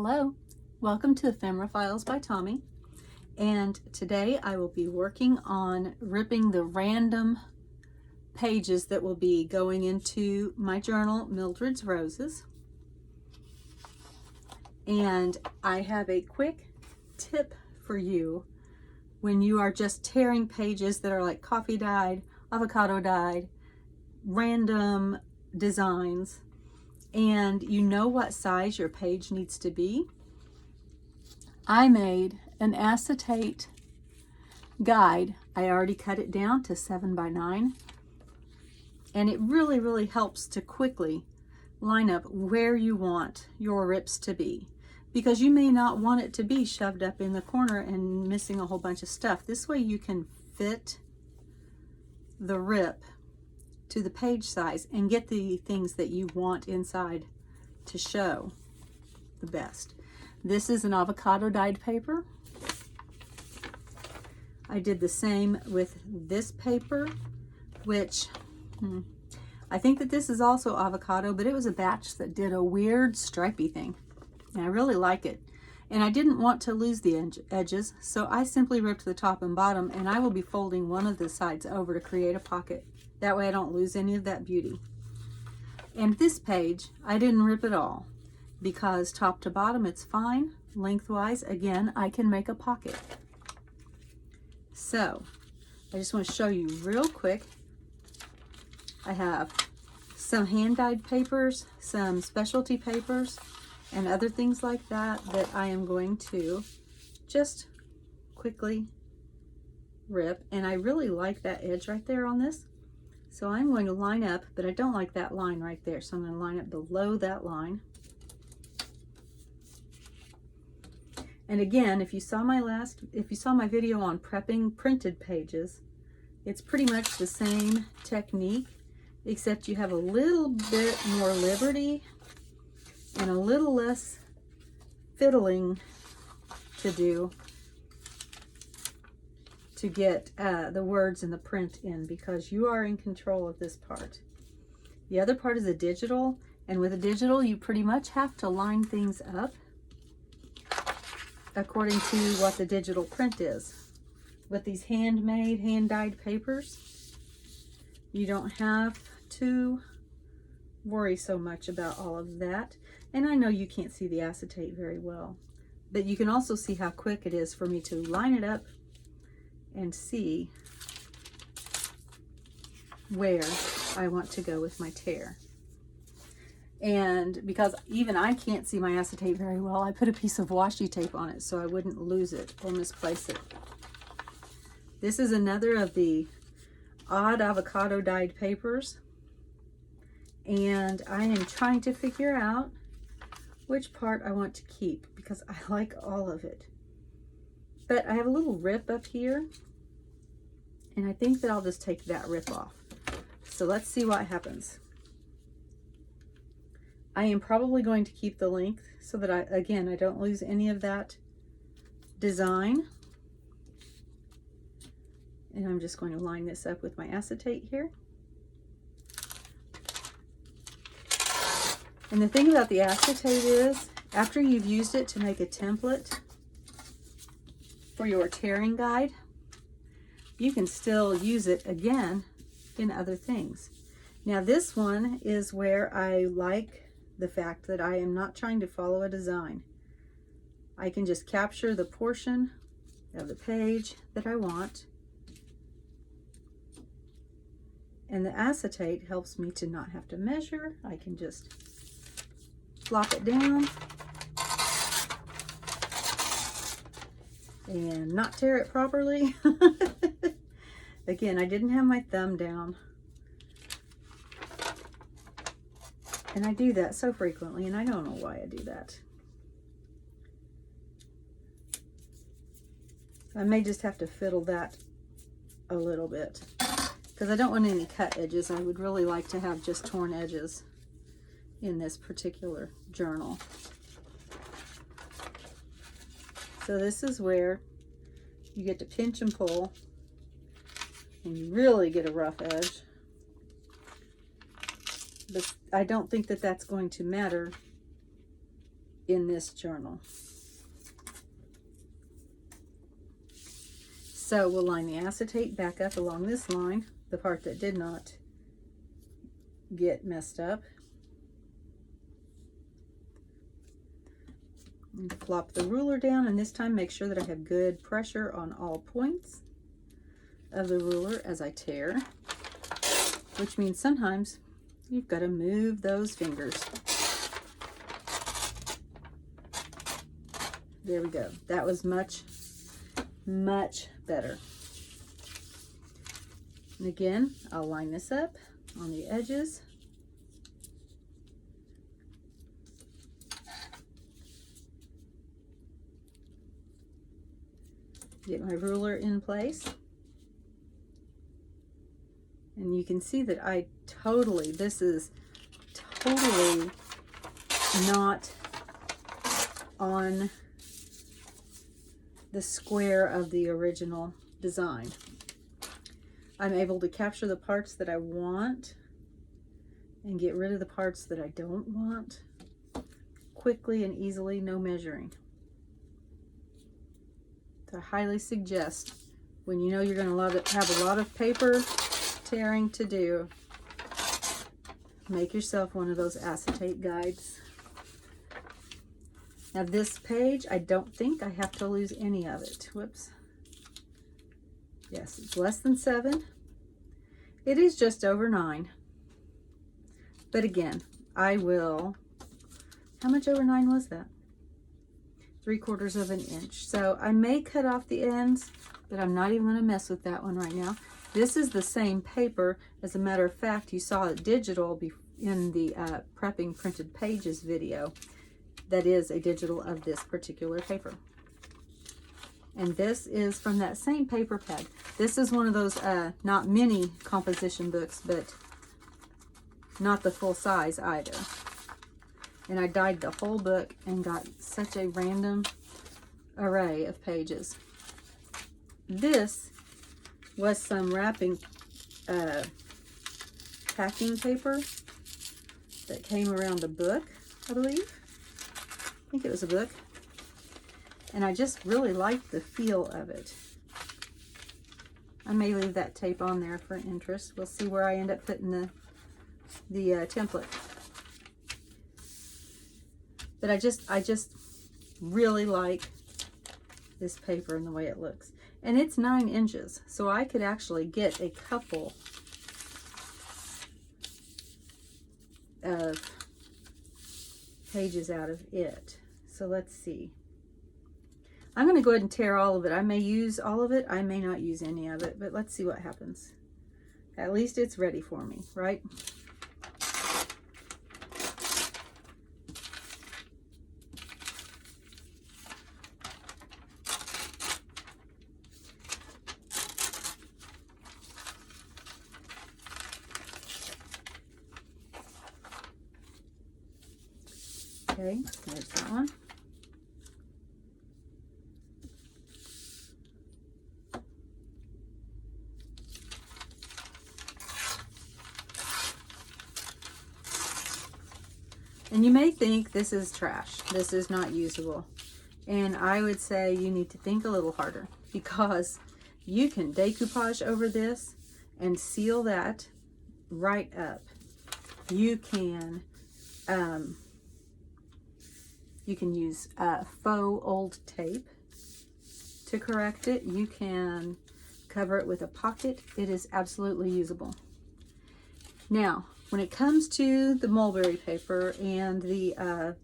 Hello, welcome to Ephemera Files by Tommy, and today I will be working on ripping the random pages that will be going into my journal, Mildred's Roses. And I have a quick tip for you when you are just tearing pages that are like coffee dyed, avocado dyed, random designs, and you know what size your page needs to be. I made an acetate guide. I already cut it down to 7 by 9, and it really helps to quickly line up where you want your rips to be, because you may not want it to be shoved up in the corner and missing a whole bunch of stuff. This way you can fit the rip to the page size and get the things that you want inside to show the best. This is an avocado dyed paper. I did the same with this paper, which I think that this is also avocado, but it was a batch that did a weird stripy thing, and I really like it. And I didn't want to lose the edges, so I simply ripped the top and bottom, and I will be folding one of the sides over to create a pocket. That way I don't lose any of that beauty. And this page, I didn't rip it all, because top to bottom it's fine. Lengthwise, again, I can make a pocket. So, I just want to show you real quick. I have some hand-dyed papers, some specialty papers, and other things like that I am going to just quickly rip. And I really like that edge right there on this. So I'm going to line up, but I don't like that line right there. So I'm going to line up below that line. And again, if you saw my video on prepping printed pages, it's pretty much the same technique, except you have a little bit more liberty and a little less fiddling to do to get the words and the print in, because you are in control of this part. The other part is a digital, and with a digital you pretty much have to line things up according to what the digital print is. With these handmade, hand-dyed papers, you don't have to worry so much about all of that. And I know you can't see the acetate very well, but you can also see how quick it is for me to line it up and see where I want to go with my tear. And because even I can't see my acetate very well, I put a piece of washi tape on it so I wouldn't lose it or misplace it. This is another of the odd avocado dyed papers, and I am trying to figure out which part I want to keep, because I like all of it. But I have a little rip up here, and I think that I'll just take that rip off. So let's see what happens. I am probably going to keep the length so that I don't lose any of that design. And I'm just going to line this up with my acetate here. And the thing about the acetate is, after you've used it to make a template for your tearing guide, you can still use it again in other things. Now this one is where I like the fact that I am not trying to follow a design. I can just capture the portion of the page that I want, and the acetate helps me to not have to measure. I can just flop it down and not tear it properly. Again, I didn't have my thumb down, and I do that so frequently, and I don't know why I do that. I may just have to fiddle that a little bit, because I don't want any cut edges. I would really like to have just torn edges in this particular journal. So this is where you get to pinch and pull, and you really get a rough edge. But I don't think that that's going to matter in this journal. So we'll line the acetate back up along this line, the part that did not get messed up. And flop the ruler down, and this time make sure that I have good pressure on all points of the ruler as I tear, which means sometimes you've got to move those fingers. There we go. That was much, much better. And again, I'll line this up on the edges. Get my ruler in place. And you can see that this is totally not on the square of the original design. I'm able to capture the parts that I want and get rid of the parts that I don't want quickly and easily, no measuring. So I highly suggest, when you know you're going to have a lot of paper tearing to do, make yourself one of those acetate guides. Now this page, I don't think I have to lose any of it. Whoops. Yes, it's less than 7. It is just over 9. But again, I will, how much over 9 was that? 3/4 of an inch. So I may cut off the ends, but I'm not even going to mess with that one right now. This is the same paper. As a matter of fact, you saw it digital in the prepping printed pages video. That is a digital of this particular paper. And this is from that same paper pad. This is one of those not mini composition books, but not the full size either. And I dyed the whole book and got such a random array of pages. This was some wrapping packing paper that came around a book, I believe. I think it was a book. And I just really liked the feel of it. I may leave that tape on there for interest. We'll see where I end up putting the template. But I just really like this paper and the way it looks. And it's 9 inches, so I could actually get a couple of pages out of it. So let's see. I'm going to go ahead and tear all of it. I may use all of it. I may not use any of it, but let's see what happens. At least it's ready for me, right? Okay, there's that one. And you may think this is trash. This is not usable. And I would say you need to think a little harder, because you can decoupage over this and seal that right up. You can use faux old tape to correct it. You can cover it with a pocket. It is absolutely usable. Now, when it comes to the mulberry paper and the,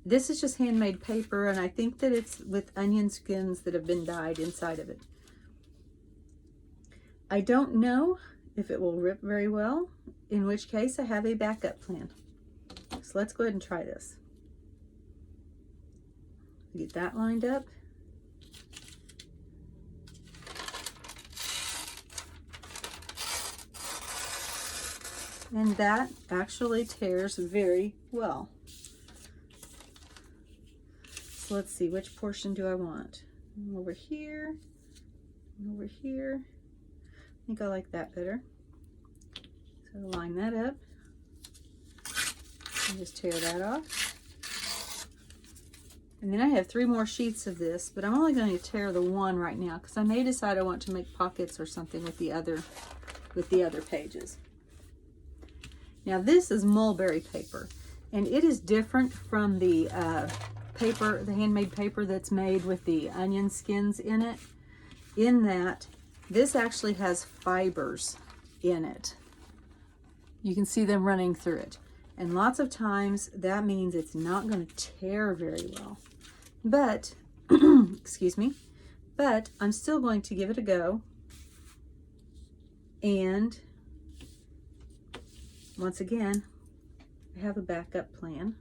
this is just handmade paper, and I think that it's with onion skins that have been dyed inside of it. I don't know if it will rip very well, in which case I have a backup plan. So let's go ahead and try this. Get that lined up. And that actually tears very well. So let's see, which portion do I want? Over here, over here. I think I like that better. So line that up and just tear that off. And then I have 3 more sheets of this, but I'm only going to tear the one right now because I may decide I want to make pockets or something with the other pages. Now this is mulberry paper, and it is different from the paper, the handmade paper that's made with the onion skins in it, in that this actually has fibers in it. You can see them running through it. And lots of times that means it's not going to tear very well. But, excuse me, but I'm still going to give it a go. And once again, I have a backup plan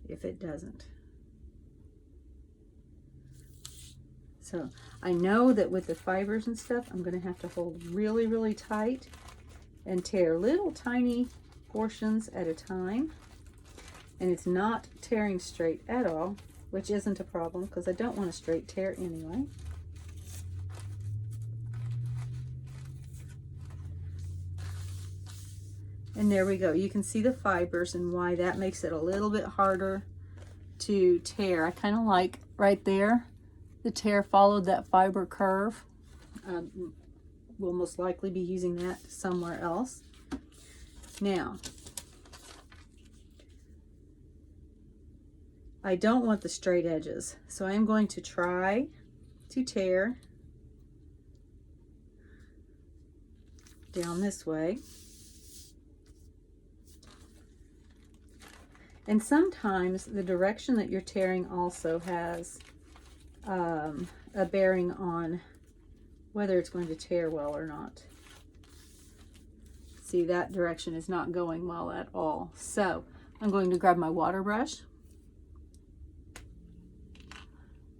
if it doesn't. So I know that with the fibers and stuff, I'm going to have to hold really, really tight and tear little tiny portions at a time. And it's not tearing straight at all, which isn't a problem because I don't want a straight tear anyway. And there we go. You can see the fibers and why that makes it a little bit harder to tear. I kind of like right there, the tear followed that fiber curve. We'll most likely be using that somewhere else. Now, I don't want the straight edges, so I am going to try to tear down this way. And sometimes the direction that you're tearing also has a bearing on whether it's going to tear well or not. See, that direction is not going well at all. So I'm going to grab my water brush.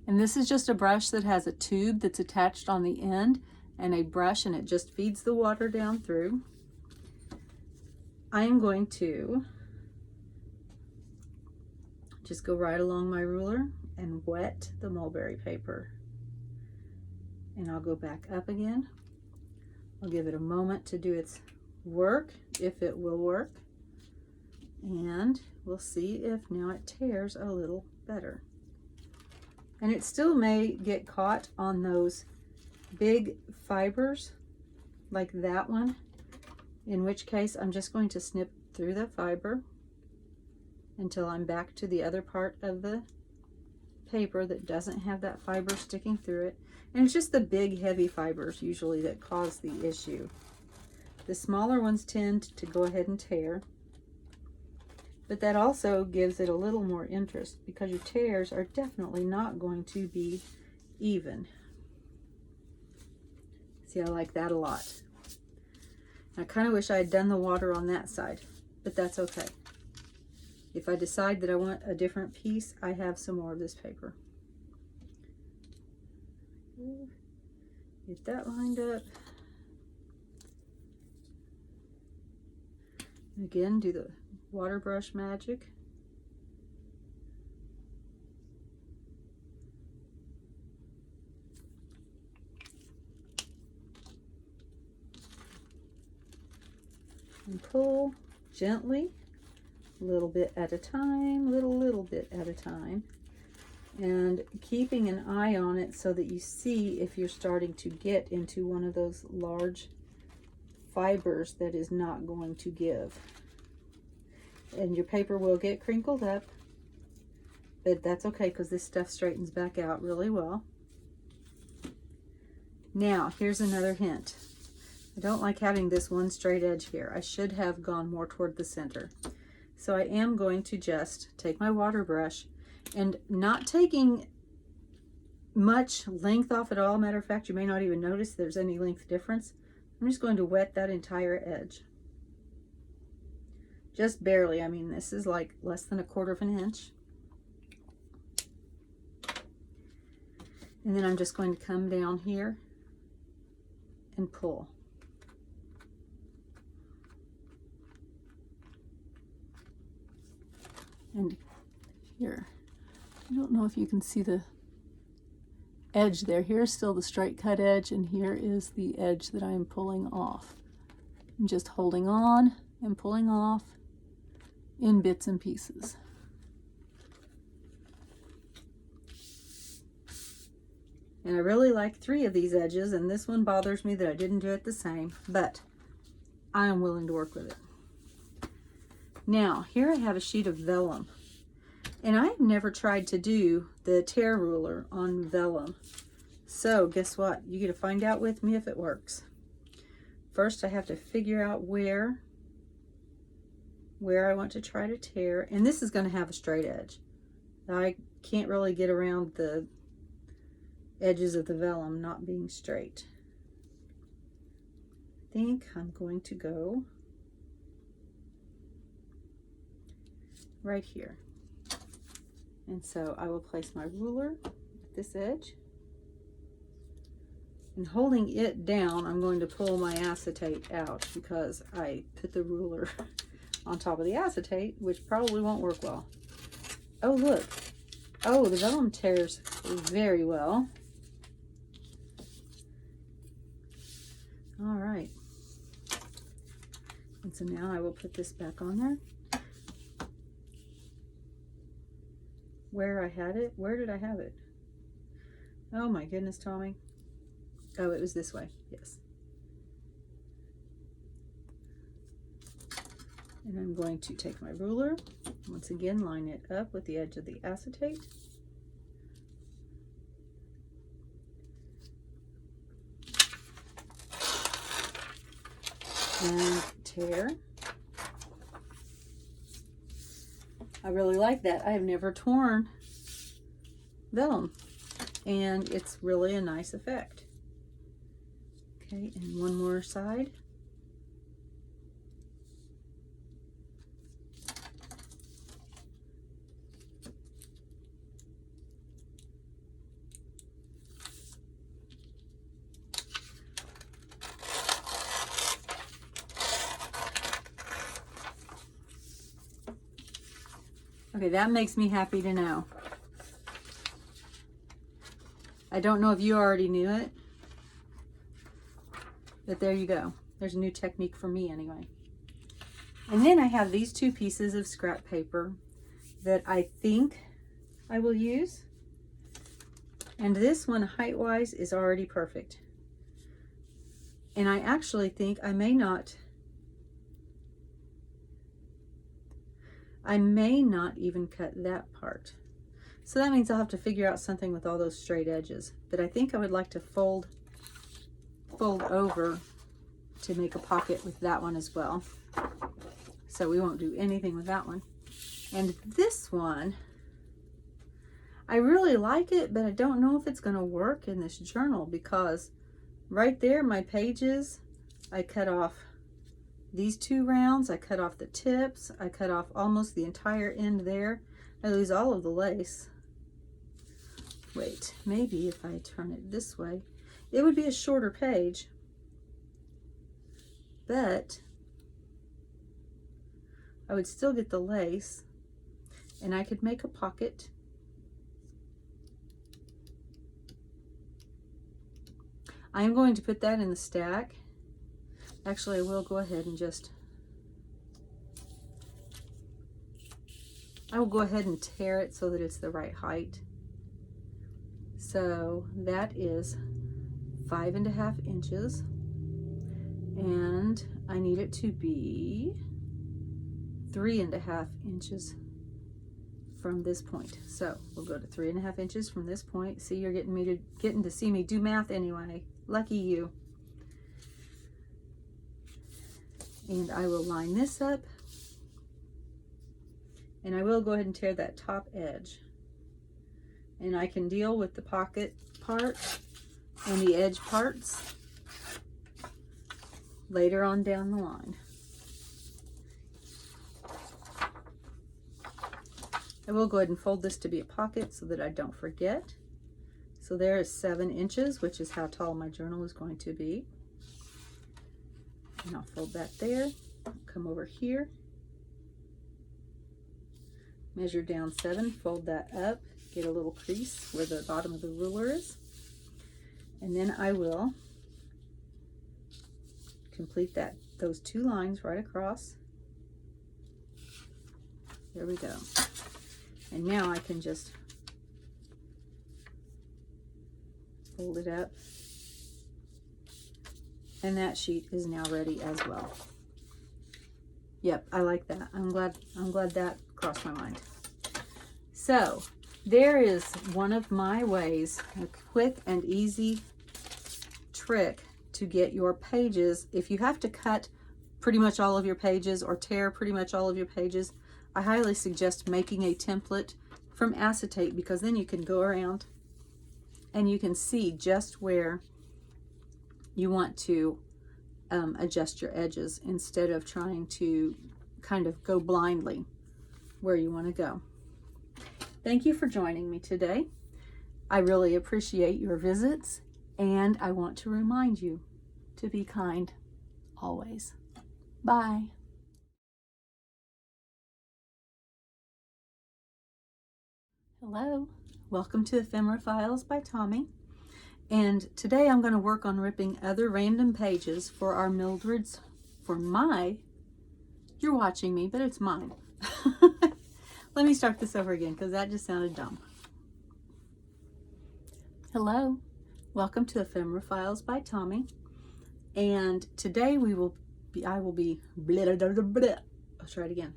And this is just a brush that has a tube that's attached on the end and a brush, and it just feeds the water down through. I am going to just go right along my ruler and wet the mulberry paper. And I'll go back up again. I'll give it a moment to do its work, if it will work. And we'll see if now it tears a little better. And it still may get caught on those big fibers like that one, in which case I'm just going to snip through the fiber until I'm back to the other part of the paper that doesn't have that fiber sticking through it. And it's just the big heavy fibers usually that cause the issue. The smaller ones tend to go ahead and tear, but that also gives it a little more interest because your tears are definitely not going to be even. See, I like that a lot. I kind of wish I had done the water on that side, but that's okay. If I decide that I want a different piece, I have some more of this paper. Get that lined up. Again, do the water brush magic. And pull gently, a little bit at a time, little bit at a time, and keeping an eye on it so that you see if you're starting to get into one of those large fibers that is not going to give. And your paper will get crinkled up, but that's okay because this stuff straightens back out really well. Now, here's another hint. I don't like having this one straight edge here. I should have gone more toward the center. So I am going to just take my water brush and not taking much length off at all. Matter of fact, you may not even notice there's any length difference. I'm just going to wet that entire edge. Just barely. I mean, this is like less than 1/4 of an inch. And then I'm just going to come down here and pull. And here, I don't know if you can see the edge there. Here's still the straight cut edge, and here is the edge that I am pulling off. I'm just holding on and pulling off in bits and pieces. And I really like 3 of these edges, and this one bothers me that I didn't do it the same, but I am willing to work with it. Now, here I have a sheet of vellum, and I've never tried to do the tear ruler on vellum. So guess what? You get to find out with me if it works. First, I have to figure out where I want to try to tear, and this is going to have a straight edge. I can't really get around the edges of the vellum not being straight. I think I'm going to go right here. And so I will place my ruler at this edge. And holding it down, I'm going to pull my acetate out because I put the ruler on top of the acetate, which probably won't work well. Oh, look. Oh, the vellum tears very well. All right. And so now I will put this back on there. Where I had it? Where did I have it? Oh my goodness, Tommy. Oh, it was this way. Yes. And I'm going to take my ruler, once again line it up with the edge of the acetate. And tear. I really like that. I have never torn vellum, and it's really a nice effect. Okay, and one more side. Okay, that makes me happy to know. I don't know if you already knew it, but there you go. There's a new technique for me anyway. And then I have these 2 pieces of scrap paper that I think I will use. And this one, height-wise, is already perfect. And I actually think I may not even cut that part. So that means I'll have to figure out something with all those straight edges. But I think I would like to fold over to make a pocket with that one as well. So we won't do anything with that one. And this one, I really like it, but I don't know if it's going to work in this journal because right there, my pages, I cut off these 2 rounds, I cut off the tips, I cut off almost the entire end there. I lose all of the lace. Wait, maybe if I turn it this way, it would be a shorter page, but I would still get the lace, and I could make a pocket. I'm going to put that in the stack. Actually, I will go ahead and I will go ahead and tear it so that it's the right height. So that is 5.5 inches, and I need it to be 3.5 inches from this point. So we'll go to 3.5 inches from this point. See, you're getting to see me do math anyway. Lucky you. And I will line this up, and I will go ahead and tear that top edge, and I can deal with the pocket part and the edge parts later on down the line. I will go ahead and fold this to be a pocket so that I don't forget. So there is 7 inches, which is how tall my journal is going to be. And I'll fold that there, come over here, measure down 7, fold that up, get a little crease where the bottom of the ruler is, and then I will complete those 2 lines right across. There we go. And now I can just fold it up. And that sheet is now ready as well. Yep, I like that. I'm glad that crossed my mind. So there is one of my ways, a quick and easy trick to get your pages. If you have to cut pretty much all of your pages or tear pretty much all of your pages, I highly suggest making a template from acetate, because then you can go around and you can see just where you want to adjust your edges instead of trying to kind of go blindly where you want to go. Thank you for joining me today. I really appreciate your visits, and I want to remind you to be kind always. Bye. Hello, welcome to Ephemera Files by Tommy. And today I'm going to work on ripping other random pages for our Mildred's, you're watching me, but it's mine. Let me start this over again because that just sounded dumb. Hello, welcome to Ephemera Files by Tommy. And today I will be, I'll try it again.